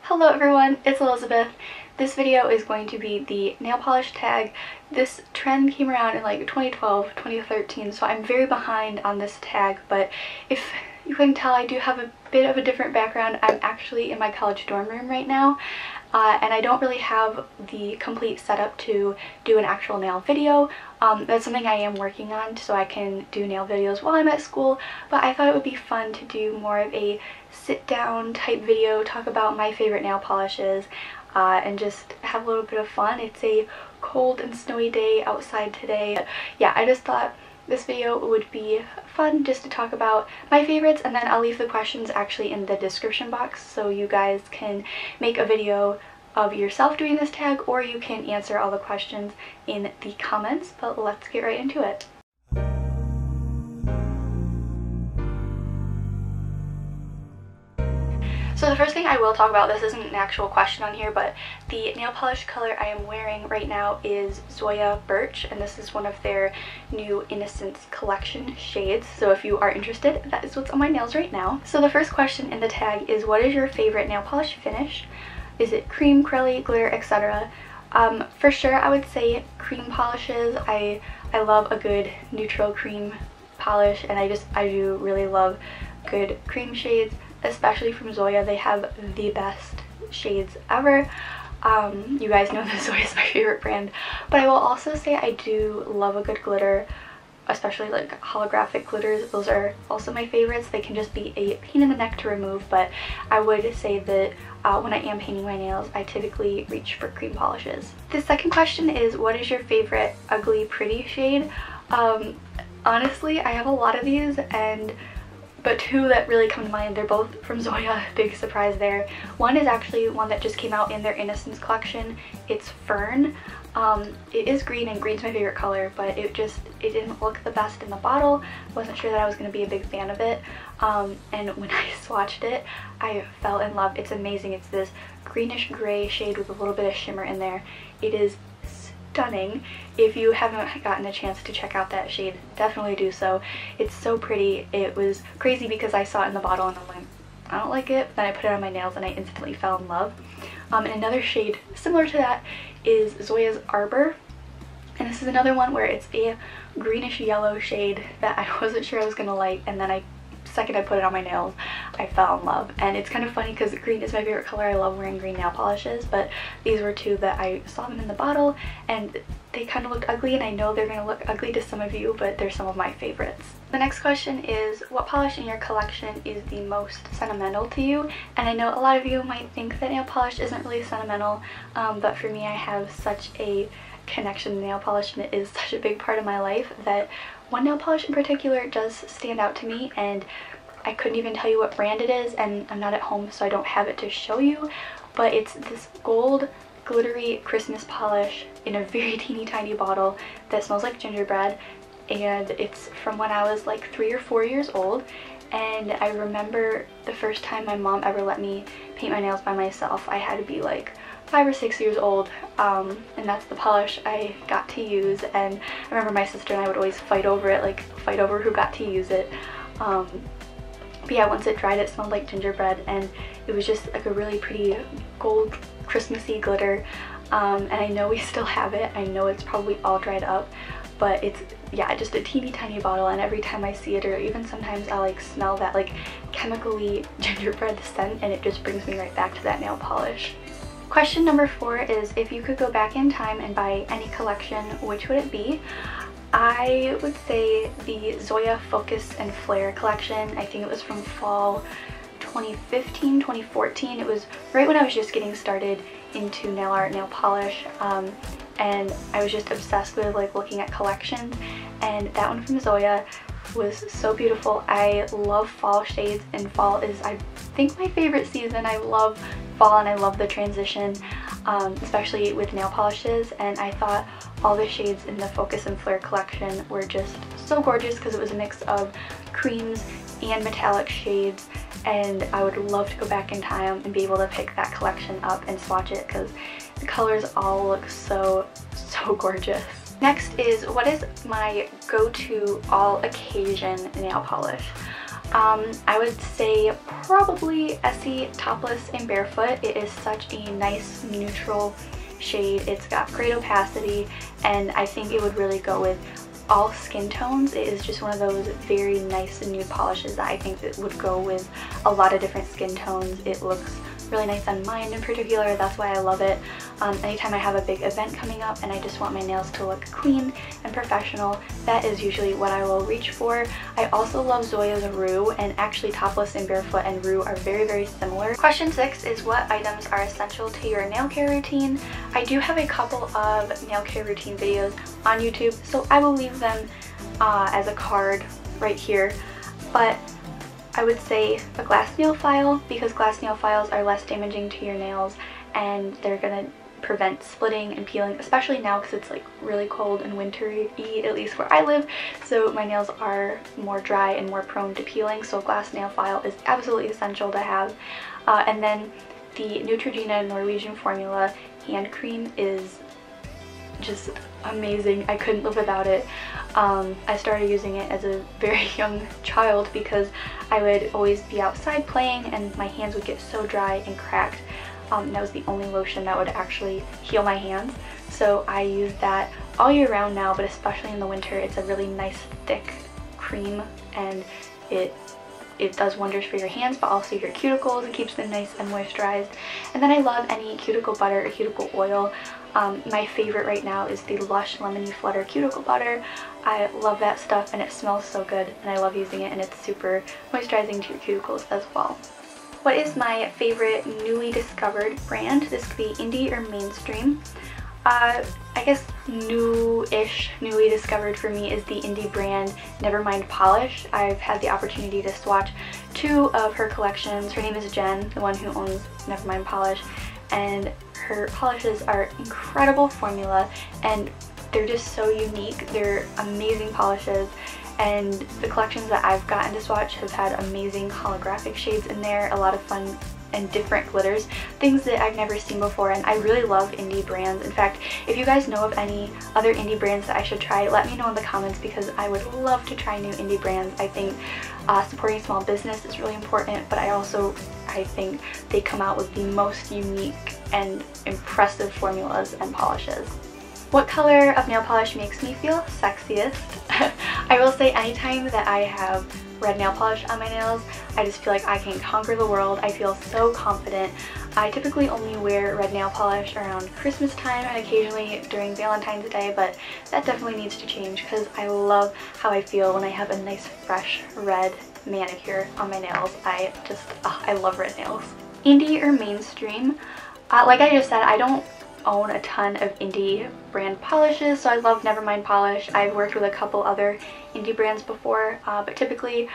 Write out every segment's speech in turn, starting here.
Hello everyone, it's Elizabeth. This video is going to be the nail polish tag. This trend came around in like 2012, 2013, so I'm very behind on this tag, but if you couldn't tell, I do have a bit of a different background. I'm actually in my college dorm room right now, and I don't really have the complete setup to do an actual nail video. That's something I am working on so I can do nail videos while I'm at school, but I thought it would be fun to do more of a sit-down type video, talk about my favorite nail polishes, and just have a little bit of fun. It's a cold and snowy day outside today. But yeah, I just thought this video would be fun just to talk about my favorites, and then I'll leave the questions actually in the description box so you guys can make a video of yourself doing this tag, or you can answer all the questions in the comments. But let's get right into it. So the first thing I will talk about, this isn't an actual question on here, but the nail polish color I am wearing right now is Zoya Birch, and this is one of their new Innocence collection shades. So if you are interested, that is what's on my nails right now. So the first question in the tag is, what is your favorite nail polish finish? Is it cream, crelly, glitter, etc.? For sure I would say cream polishes. I love a good neutral cream polish, and I do really love good cream shades, especially from Zoya. They have the best shades ever. You guys know that Zoya is my favorite brand, but I will also say I do love a good glitter, especially like holographic glitters. Those are also my favorites. They can just be a pain in the neck to remove, but I would say that when I am painting my nails, I typically reach for cream polishes. The second question is, what is your favorite ugly pretty shade? Honestly, I have a lot of these, but two that really come to mind. They're both from Zoya, big surprise there. One is actually one that just came out in their Innocence collection. It's Fern. It is green, and green's my favorite color, but it didn't look the best in the bottle. Wasn't sure that I was going to be a big fan of it, and when I swatched it, I fell in love. It's amazing. It's this greenish gray shade with a little bit of shimmer in there. It is stunning. If you haven't gotten a chance to check out that shade, definitely do so. It's so pretty. It was crazy because I saw it in the bottle and I'm like, I don't like it. Then I put it on my nails and I instantly fell in love. And another shade similar to that is Zoya's Arbor, and this is another one where it's a greenish yellow shade that I wasn't sure I was gonna like, and then second I put it on my nails, I fell in love. And it's kind of funny because green is my favorite color. I love wearing green nail polishes, but these were two that I saw them in the bottle and they kind of looked ugly, and I know they're going to look ugly to some of you, but they're some of my favorites. The next question is, what polish in your collection is the most sentimental to you? And I know a lot of you might think that nail polish isn't really sentimental, but for me, I have such a connection to nail polish, and it is such a big part of my life that one nail polish in particular does stand out to me, and I couldn't even tell you what brand it is, and I'm not at home so I don't have it to show you, but it's this gold glittery Christmas polish in a very teeny tiny bottle that smells like gingerbread, and it's from when I was like 3 or 4 years old. And I remember the first time my mom ever let me paint my nails by myself, I had to be like 5 or 6 years old, and that's the polish I got to use. And I remember my sister and I would always fight over it, like fight over who got to use it. But yeah, once it dried, it smelled like gingerbread, and it was just like a really pretty gold Christmassy glitter. And I know we still have it. I know it's probably all dried up, but it's, yeah, just a teeny tiny bottle, and every time I see it, or even sometimes I like smell that like chemically gingerbread scent, and it just brings me right back to that nail polish. Question number 4 is, if you could go back in time and buy any collection, which would it be? I would say the Zoya Focus and Flare collection. I think it was from fall 2015, 2014. It was right when I was just getting started into nail art, nail polish, and I was just obsessed with like looking at collections, and that one from Zoya was so beautiful. I love fall shades, and fall is, I think, my favorite season. I love fall and I love the transition, especially with nail polishes, and I thought all the shades in the Focus and Flare collection were just so gorgeous because it was a mix of creams and metallic shades, and I would love to go back in time and be able to pick that collection up and swatch it because the colors all look so gorgeous. Next is, what is my go-to all occasion nail polish? I would say probably Essie Topless and Barefoot. It is such a nice neutral shade. It's got great opacity, and I think it would really go with all skin tones. It is just one of those very nice nude polishes that I think that would go with a lot of different skin tones. It looks really nice on mine in particular. That's why I love it. Anytime I have a big event coming up and I just want my nails to look clean and professional, that is usually what I will reach for. I also love Zoya's Rue, and actually Topless and Barefoot and Rue are very, very similar. Question 6 is, what items are essential to your nail care routine? I do have a couple of nail care routine videos on YouTube, so I will leave them as a card right here. But I would say a glass nail file, because glass nail files are less damaging to your nails and they're gonna prevent splitting and peeling, especially now because it's like really cold and wintry, at least where I live, so my nails are more dry and more prone to peeling, so a glass nail file is absolutely essential to have. And then the Neutrogena Norwegian Formula hand cream is just amazing. I couldn't live without it. I started using it as a very young child because I would always be outside playing and my hands would get so dry and cracked. That was the only lotion that would actually heal my hands. So I use that all year round now, but especially in the winter. It's a really nice thick cream, and it does wonders for your hands, but also your cuticles. It keeps them nice and moisturized. And then I love any cuticle butter or cuticle oil. My favorite right now is the Lush Lemony Flutter Cuticle Butter. I love that stuff and it smells so good, and I love using it, and it's super moisturizing to your cuticles as well. What is my favorite newly discovered brand? This could be indie or mainstream. I guess new-ish, newly discovered for me is the indie brand Nevermind Polish. I've had the opportunity to swatch 2 of her collections. Her name is Jen, the one who owns Nevermind Polish, and her polishes are incredible formula, and they're just so unique. They're amazing polishes, and the collections that I've gotten to swatch have had amazing holographic shades in there, a lot of fun and different glitters, things that I've never seen before, and I really love indie brands. In fact, if you guys know of any other indie brands that I should try, let me know in the comments, because I would love to try new indie brands. I think supporting small business is really important, but I think they come out with the most unique and impressive formulas and polishes. What color of nail polish makes me feel sexiest? I will say anytime that I have red nail polish on my nails, I just feel like I can conquer the world. I feel so confident. I typically only wear red nail polish around Christmas time and occasionally during Valentine's Day, but that definitely needs to change because I love how I feel when I have a nice fresh red manicure on my nails. I love red nails. Indie or mainstream? Like I just said, I don't own a ton of indie brand polishes, so I love Nevermind Polish. I've worked with a couple other indie brands before, but typically,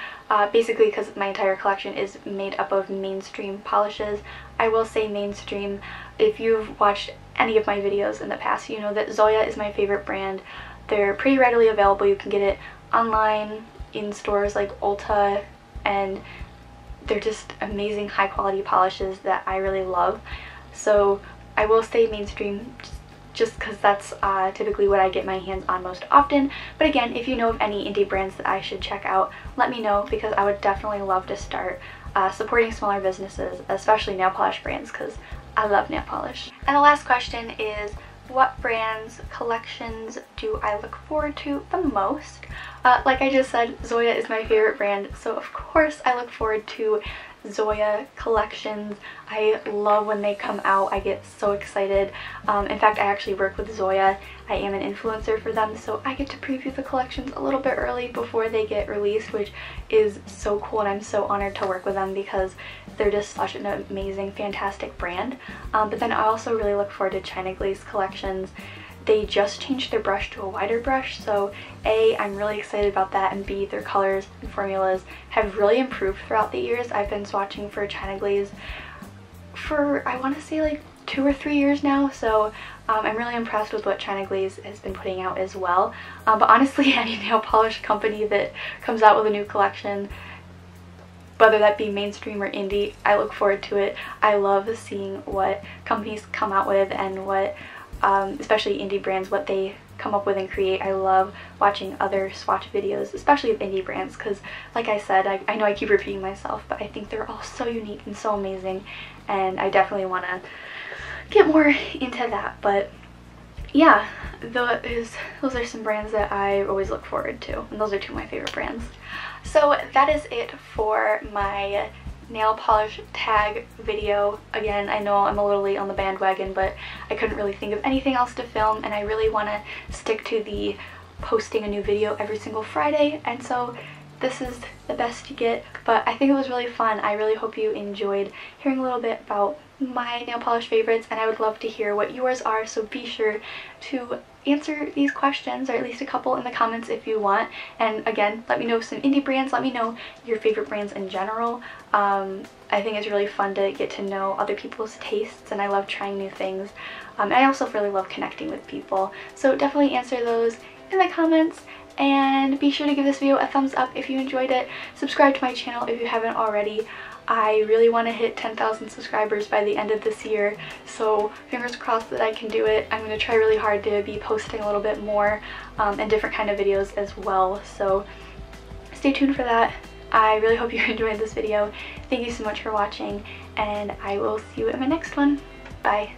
basically because my entire collection is made up of mainstream polishes. I will say mainstream, if you've watched any of my videos in the past, you know that Zoya is my favorite brand. They're pretty readily available. You can get it online, in stores like Ulta, and they're just amazing high quality polishes that I really love. So I will say mainstream just because that's typically what I get my hands on most often. But again, if you know of any indie brands that I should check out, let me know, because I would definitely love to start supporting smaller businesses, especially nail polish brands, because I love nail polish. And the last question is, what brands, collections do I look forward to the most? Like I just said, Zoya is my favorite brand, so of course I look forward to Zoya collections. I love when they come out. I get so excited. In fact, I actually work with Zoya. I am an influencer for them, so I get to preview the collections a little bit early before they get released, which is so cool, and I'm so honored to work with them because they're just such an amazing, fantastic brand. But then I also really look forward to China Glaze collections. They just changed their brush to a wider brush, so A, I'm really excited about that, and B, their colors and formulas have really improved throughout the years. I've been swatching for China Glaze for, I want to say, like 2 or 3 years now, so I'm really impressed with what China Glaze has been putting out as well. But honestly, any nail polish company that comes out with a new collection, whether that be mainstream or indie, I look forward to it. I love seeing what companies come out with and what especially indie brands, what they come up with and create. I love watching other swatch videos, especially of indie brands, because like I said, I know I keep repeating myself, but I think they're all so unique and so amazing, and I definitely want to get more into that. But yeah, those are some brands that I always look forward to, and those are two of my favorite brands. So that is it for my nail polish tag video. Again, I know I'm a little late on the bandwagon, but I couldn't really think of anything else to film, and I really want to stick to the posting a new video every single Friday, and so this is the best you get. But I think it was really fun. I really hope you enjoyed hearing a little bit about my nail polish favorites, and I would love to hear what yours are, so be sure to answer these questions, or at least a couple, in the comments if you want. And again, let me know some indie brands, let me know your favorite brands in general. I think it's really fun to get to know other people's tastes, and I love trying new things. And I also really love connecting with people, so definitely answer those in the comments. And be sure to give this video a thumbs up if you enjoyed it. Subscribe to my channel if you haven't already. I really want to hit 10,000 subscribers by the end of this year, so fingers crossed that I can do it. I'm going to try really hard to be posting a little bit more and different kind of videos as well, so stay tuned for that. I really hope you enjoyed this video. Thank you so much for watching, and I will see you in my next one. Bye.